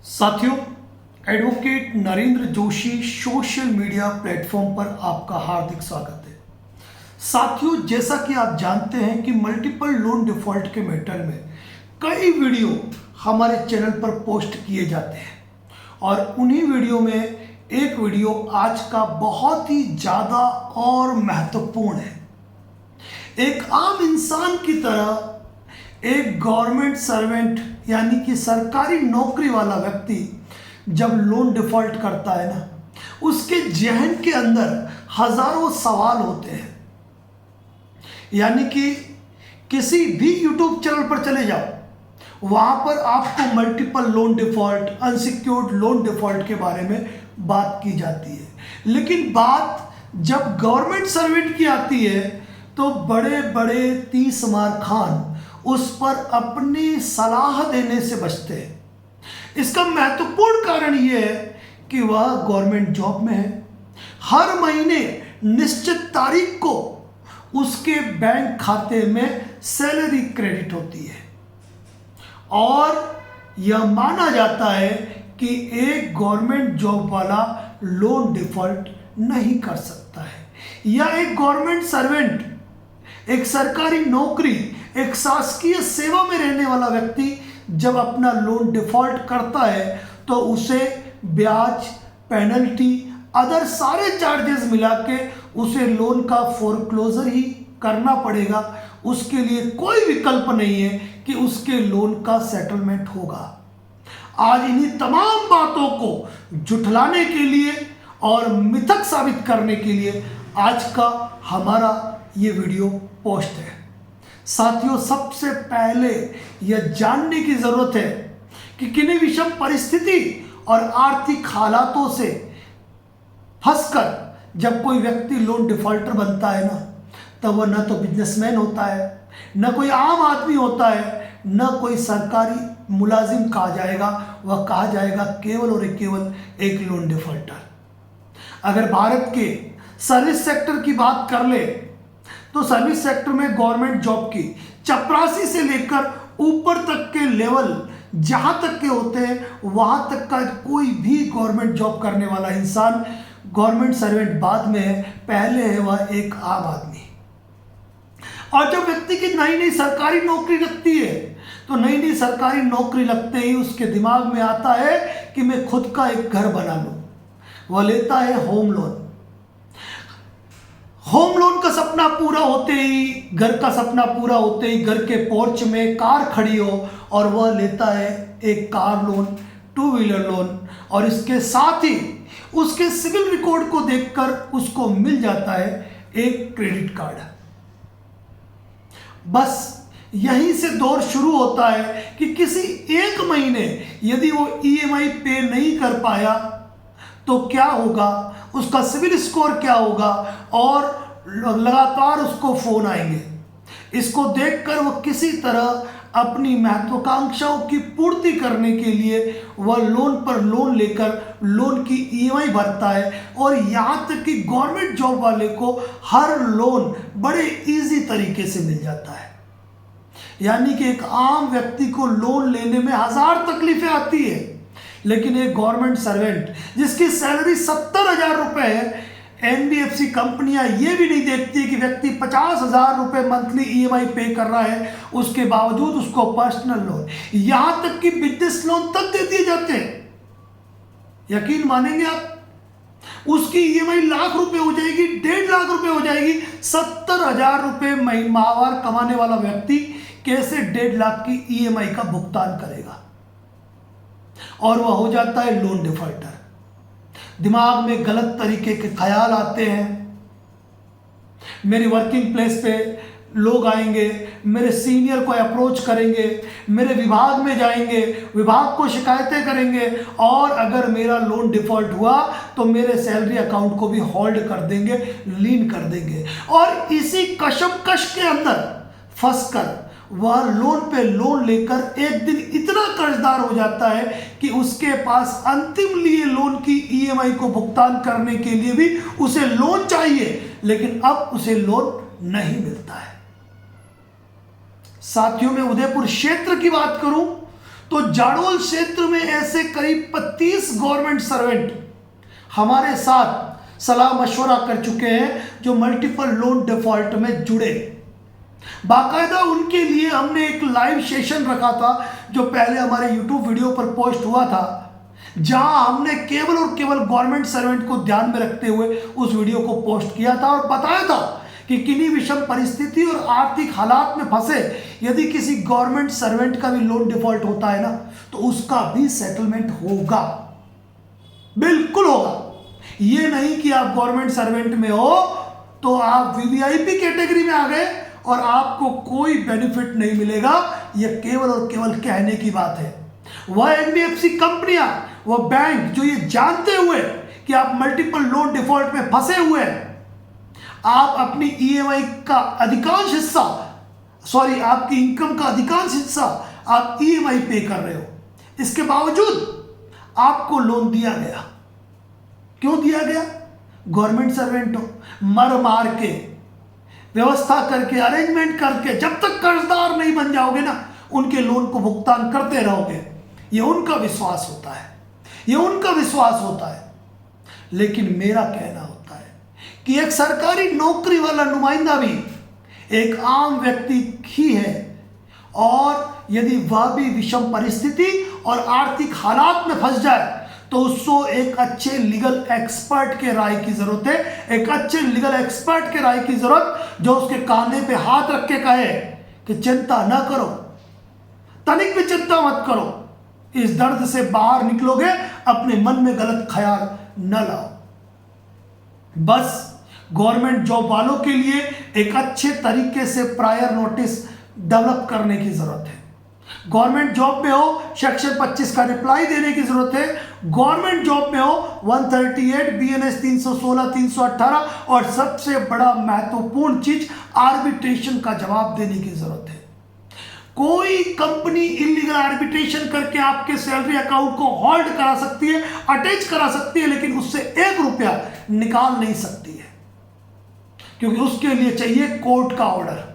साथियों, advocate Narendra Joshi social media platform पर आपका हार्दिक स्वागत है। साथियों, जैसा कि आप जानते हैं कि मल्टीपल लोन डिफॉल्ट के मैटर में कई वीडियो हमारे चैनल पर पोस्ट किए जाते हैं और उन्हीं वीडियो में एक वीडियो आज का बहुत ही ज़्यादा और महत्वपूर्ण है। एक आम इंसान की तरह एक गवर्नमेंट सर्वेंट यानी कि सरकारी नौकरी वाला व्यक्ति जब लोन डिफॉल्ट करता है ना, उसके जहन के अंदर हजारों सवाल होते हैं। यानी कि किसी भी यूट्यूब चैनल पर चले जाओ, वहां पर आपको multiple loan default, unsecured loan default के बारे में बात की जाती है। लेकिन बात जब गवर्नमेंट सर्वेंट की आती है तो बड़े बड़े 30 मार खान उस पर अपनी सलाह देने से बचते हैं। इसका महत्वपूर्ण कारण यह है कि वह गवर्नमेंट जॉब में है। हर महीने निश्चित तारीख को उसके बैंक खाते में सैलरी क्रेडिट होती है और यह माना जाता है कि एक गवर्नमेंट जॉब वाला लोन डिफॉल्ट नहीं कर सकता है, या एक गवर्नमेंट सर्वेंट, एक सरकारी नौकरी, एक शासकीय सेवा में रहने वाला व्यक्ति जब अपना लोन डिफॉल्ट करता है तो उसे ब्याज, पेनल्टी, अदर सारे चार्जेस मिला के उसे लोन का फोरक्लोजर ही करना पड़ेगा। उसके लिए कोई विकल्प नहीं है कि उसके लोन का सेटलमेंट होगा। आज इन्हीं तमाम बातों को झुठलाने के लिए और मिथक साबित करने के लिए आज का हमारा ये वीडियो पोस्ट है। साथियों, सबसे पहले यह जानने की जरूरत है कि किन्हीं विषम परिस्थिति और आर्थिक हालातों से फंसकर जब कोई व्यक्ति लोन डिफॉल्टर बनता है ना, तब वह न तो बिजनेसमैन होता है, न कोई आम आदमी होता है, न कोई सरकारी मुलाजिम कहा जाएगा। वह कहा जाएगा केवल और केवल एक लोन डिफॉल्टर। अगर भारत के सर्विस सेक्टर की बात कर ले तो सर्विस सेक्टर में गवर्नमेंट जॉब की चपरासी से लेकर ऊपर तक के लेवल जहां तक के होते हैं, वहां तक का कोई भी गवर्नमेंट जॉब करने वाला इंसान गवर्नमेंट सर्वेंट बाद में है, पहले है वह एक आम आदमी। और जब व्यक्ति की नई नई सरकारी नौकरी लगती है तो नई नई सरकारी नौकरी लगते ही उसके दिमाग में आता है कि मैं खुद का एक घर बना लूं। वह लेता है होम लोन। होम लोन का सपना पूरा होते ही, घर का सपना पूरा होते ही घर के पोर्च में कार खड़ी हो और वह लेता है एक कार लोन, 2 व्हीलर लोन, और इसके साथ ही उसके सिविल रिकॉर्ड को देखकर उसको मिल जाता है एक क्रेडिट कार्ड। बस यहीं से दौर शुरू होता है कि किसी एक महीने यदि वो ईएमआई पे नहीं कर पाया तो क्या होगा, उसका सिविल स्कोर क्या होगा, और लगातार उसको फोन आएंगे। इसको देखकर वह किसी तरह अपनी महत्वाकांक्षाओं की पूर्ति करने के लिए वह लोन पर लोन लेकर लोन की ईएमआई भरता है। और यहाँ तक कि गवर्नमेंट जॉब वाले को हर लोन बड़े इजी तरीके से मिल जाता है। यानी कि एक आम व्यक्ति को लोन लेने में 1000 तकलीफें आती है, लेकिन एक गवर्नमेंट सर्वेंट जिसकी सैलरी 70,000 रुपए है, एनबीएफसी कंपनियां ये भी नहीं देखती कि व्यक्ति 50,000 रुपए मंथली ईएमआई पे कर रहा है, उसके बावजूद उसको पर्सनल लोन, यहां तक कि बिजनेस लोन तक दे दिए जाते हैं। यकीन मानेंगे आप, उसकी ईएमआई लाख रुपए हो जाएगी, 1.5 लाख रुपए हो जाएगी। 70,000 रुपए माहवार कमाने वाला व्यक्ति कैसे 1.5 लाख की ईएमआई का भुगतान करेगा? और वह हो जाता है लोन डिफॉल्टर। दिमाग में गलत तरीके के ख्याल आते हैं। मेरी वर्किंग प्लेस पे लोग आएंगे, मेरे सीनियर को अप्रोच करेंगे, मेरे विभाग में जाएंगे, विभाग को शिकायतें करेंगे, और अगर मेरा लोन डिफॉल्ट हुआ तो मेरे सैलरी अकाउंट को भी होल्ड कर देंगे, लीन कर देंगे। और इसी कशमकश के अंदर फंसकर वह लोन पे लोन लेकर एक दिन इतना कर्जदार हो जाता है कि उसके पास अंतिम लिए लोन की ईएमआई को भुगतान करने के लिए भी उसे लोन चाहिए, लेकिन अब उसे लोन नहीं मिलता है। साथियों, में उदयपुर क्षेत्र की बात करूं तो जाडोल क्षेत्र में ऐसे करीब 35 गवर्नमेंट सर्वेंट हमारे साथ सलाह मशवरा कर चुके हैं जो मल्टीपल लोन डिफॉल्ट में जुड़े। बाकायदा उनके लिए हमने एक लाइव सेशन रखा था जो पहले हमारे YouTube वीडियो पर पोस्ट हुआ था, जहां हमने केवल और केवल गवर्नमेंट सर्वेंट को ध्यान में रखते हुए उस वीडियो को पोस्ट किया था और बताया था कि किन्हीं विषम परिस्थिति और आर्थिक हालात में फंसे यदि किसी गवर्नमेंट सर्वेंट का भी लोन डिफॉल्ट होता है ना तो उसका भी सेटलमेंट होगा, बिल्कुल होगा। ये नहीं कि आप गवर्नमेंट सर्वेंट में हो तो आप वीवीआईपी कैटेगरी में आ गए और आपको कोई बेनिफिट नहीं मिलेगा। यह केवल और केवल कहने की बात है। वह एनबीएफसी कंपनियां, वह बैंक जो ये जानते हुए कि आप मल्टीपल लोन डिफॉल्ट में फंसे हुए हैं, आप अपनी ईएमआई का अधिकांश हिस्सा, आपकी इनकम का अधिकांश हिस्सा आप ईएमआई पे कर रहे हो, इसके बावजूद आपको लोन दिया गया। क्यों दिया गया? गवर्नमेंट सर्वेंट हो, मर मार के व्यवस्था करके, अरेंजमेंट करके, जब तक कर्जदार नहीं बन जाओगे ना उनके लोन को भुगतान करते रहोगे। ये उनका विश्वास होता है, ये उनका विश्वास होता है। लेकिन मेरा कहना होता है कि एक सरकारी नौकरी वाला नुमाइंदा भी एक आम व्यक्ति ही है और यदि वह भी विषम परिस्थिति और आर्थिक हालात में फंस जाए तो उसको एक अच्छे लीगल एक्सपर्ट के राय की जरूरत है। एक अच्छे लीगल एक्सपर्ट के राय की जरूरत जो उसके कांधे पे हाथ रख के कहे कि चिंता ना करो, तनिक भी चिंता मत करो, इस दर्द से बाहर निकलोगे, अपने मन में गलत ख्याल न लाओ। बस गवर्नमेंट जॉब वालों के लिए एक अच्छे तरीके से प्रायर नोटिस डेवलप करने की जरूरत है। गवर्नमेंट जॉब में हो सेक्शन 25 का रिप्लाई देने की जरूरत है। गवर्नमेंट जॉब में हो 138, बीएनएस 316, 318 और सबसे बड़ा महत्वपूर्ण चीज आर्बिट्रेशन का जवाब देने की जरूरत है। कोई कंपनी इलीगल आर्बिट्रेशन करके आपके सैलरी अकाउंट को होल्ड करा सकती है, अटैच करा सकती है, लेकिन उससे 1 रुपया निकाल नहीं सकती है, क्योंकि उसके लिए चाहिए कोर्ट का ऑर्डर।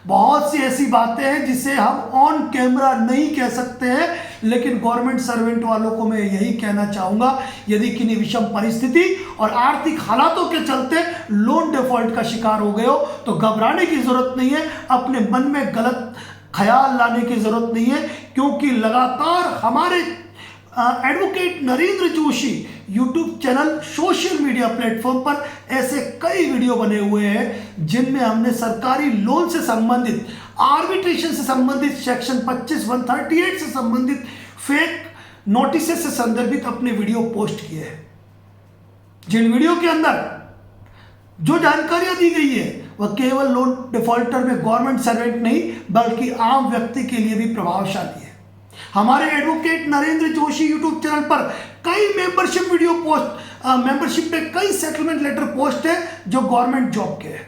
बहुत सी ऐसी बातें हैं जिसे हम ऑन कैमरा नहीं कह सकते हैं, लेकिन गवर्नमेंट सर्वेंट वालों को मैं यही कहना चाहूंगा, यदि किन्हीं विषम परिस्थिति और आर्थिक हालातों के चलते लोन डिफॉल्ट का शिकार हो गए हो तो घबराने की जरूरत नहीं है, अपने मन में गलत ख्याल लाने की जरूरत नहीं है, क्योंकि लगातार हमारे advocate Narendra Joshi YouTube channel, social media platform पर ऐसे कई वीडियो बने हुए हैं जिनमें हमने सरकारी लोन से संबंधित, आर्बिट्रेशन से संबंधित, सेक्शन 25, 138 से संबंधित फेक नोटिस से संदर्भित अपने वीडियो पोस्ट किए हैं। जिन वीडियो के अंदर जो जानकारियां दी गई है वह केवल लोन डिफॉल्टर में गवर्नमेंट सर्वेंट नहीं बल्कि आम व्यक्ति के लिए भी प्रभावशाली है। हमारे advocate Narendra Joshi YouTube channel पर कई मेंबरशिप वीडियो पोस्ट, मेंबरशिप पे कई सेटलमेंट लेटर पोस्ट है जो गवर्नमेंट जॉब के हैं।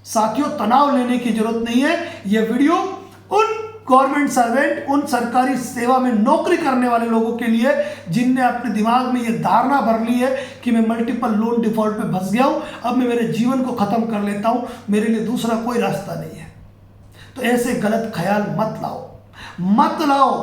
साथियों, तनाव लेने की जरूरत नहीं है। यह वीडियो उन गवर्नमेंट सर्वेंट, उन सरकारी सेवा में नौकरी करने वाले लोगों के लिए जिनने अपने दिमाग में यह धारणा भर ली है कि मैं मल्टीपल लोन डिफॉल्ट में फंस गया हूं, अब मैं मेरे जीवन को खत्म कर लेता हूं, मेरे लिए दूसरा कोई रास्ता नहीं है। तो ऐसे गलत ख्याल मत लाओ।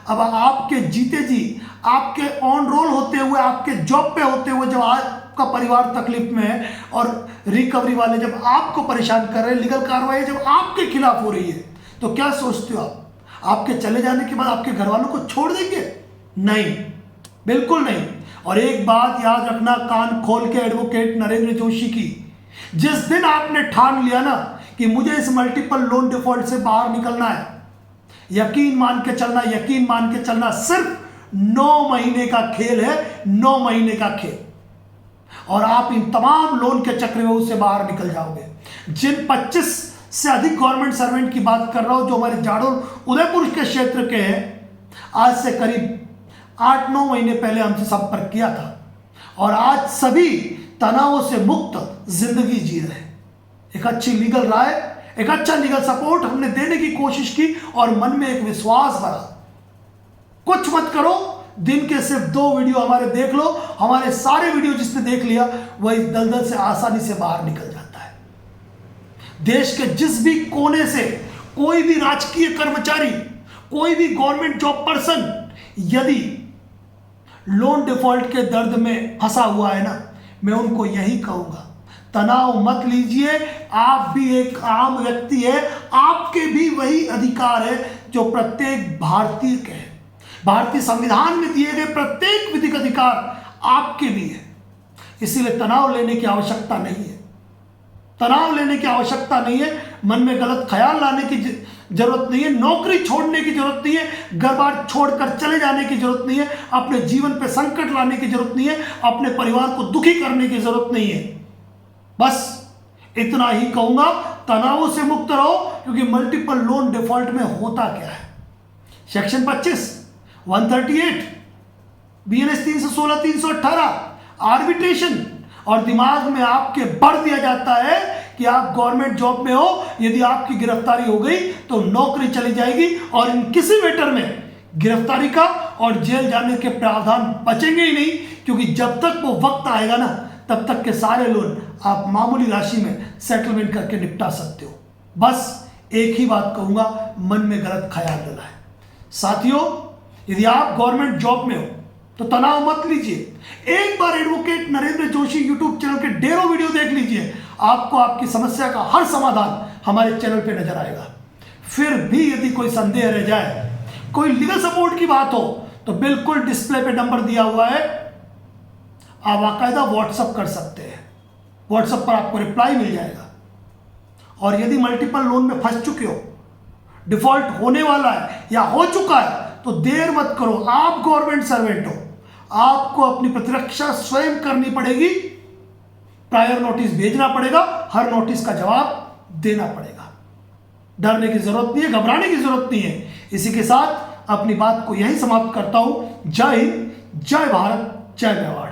अब आपके जीते जी, आपके ऑन रोल होते हुए, आपके जॉब पे होते हुए जब आपका परिवार तकलीफ में है और रिकवरी वाले जब आपको परेशान कर रहे हैं, लीगल कार्रवाई जब आपके खिलाफ हो रही है, तो क्या सोचते हो आप? आपके चले जाने के बाद आपके घर वालों को छोड़ देंगे? नहीं, बिल्कुल नहीं। और एक बात याद रखना, कान खोल के एडवोकेट नरेंद्र जोशी की, जिस दिन आपने ठान लिया ना कि मुझे इस मल्टीपल लोन डिफॉल्ट से बाहर निकलना है, यकीन मान के चलना, सिर्फ 9 महीने का खेल है, 9 महीने का खेल, और आप इन तमाम लोन के चक्रव्यूह से बाहर निकल जाओगे। जिन 25 से अधिक गवर्नमेंट सर्वेंट की बात कर रहा हूं जो हमारे जाडोल उदयपुर के क्षेत्र के हैं, आज से करीब 8-9 महीने पहले हमसे संपर्क किया था और आज सभी तनावों से मुक्त जिंदगी जी रहे हैं। एक अच्छी लीगल राय, एक अच्छा लीगल सपोर्ट हमने देने की कोशिश की और मन में एक विश्वास भरा। कुछ मत करो, दिन के सिर्फ 2 वीडियो हमारे देख लो, हमारे सारे वीडियो जिसने देख लिया वह इस दलदल से आसानी से बाहर निकल जाता है। देश के जिस भी कोने से कोई भी राजकीय कर्मचारी, कोई भी गवर्नमेंट जॉब पर्सन यदि लोन डिफॉल्ट के दर्द में फंसा हुआ है ना, मैं उनको यही कहूंगा, तनाव मत लीजिए। आप भी एक आम व्यक्ति है, आपके भी वही अधिकार है जो प्रत्येक भारतीय के हैं। भारतीय संविधान में दिए गए प्रत्येक विधिक अधिकार आपके भी है, इसीलिए तनाव लेने की आवश्यकता नहीं है। तनाव लेने की आवश्यकता नहीं है, मन में गलत ख्याल लाने की जरूरत नहीं है, नौकरी छोड़ने की जरूरत नहीं है, घर बार छोड़कर चले जाने की जरूरत नहीं है, अपने जीवन पे संकट लाने की जरूरत नहीं है, अपने परिवार को दुखी करने की जरूरत नहीं है। बस इतना ही कहूंगा, तनावों से मुक्त रहो, क्योंकि मल्टीपल लोन डिफॉल्ट में होता क्या है। सेक्शन 25, 138, BNS 316, 318 आर्बिट्रेशन, और दिमाग में आपके भर दिया जाता है कि आप गवर्नमेंट जॉब में हो, यदि आपकी गिरफ्तारी हो गई तो नौकरी चली जाएगी, और इन किसी मैटर में गिरफ्तारी का और जेल जाने के प्रावधान बचेंगे ही नहीं, क्योंकि जब तक वो वक्त आएगा ना, तब तक के सारे लोन आप मामूली राशि में सेटलमेंट करके निपटा सकते हो। बस एक ही बात कहूंगा, मन में गलत ख्याल न लाए। साथियों, यदि आप गवर्नमेंट जॉब में हो तो तनाव मत लीजिए। एक बार advocate Narendra Joshi YouTube channel के ढेरों वीडियो देख लीजिए, आपको आपकी समस्या का हर समाधान हमारे चैनल पे नजर आएगा। फिर भी यदि कोई संदेह रह जाए, कोई लीगल सपोर्ट की बात हो, तो बिल्कुल डिस्प्ले पे नंबर दिया हुआ है, आप बाकायदा व्हाट्सअप कर सकते हैं। व्हाट्सअप पर आपको रिप्लाई मिल जाएगा। और यदि मल्टीपल लोन में फंस चुके हो, डिफॉल्ट होने वाला है या हो चुका है, तो देर मत करो। आप गवर्नमेंट सर्वेंट हो, आपको अपनी प्रतिरक्षा स्वयं करनी पड़ेगी। प्रायर नोटिस भेजना पड़ेगा, हर नोटिस का जवाब देना पड़ेगा। डरने की जरूरत नहीं है, घबराने की जरूरत नहीं है। इसी के साथ अपनी बात को यही समाप्त करता हूं। जय हिंद, जय भारत, जय मेवाड़।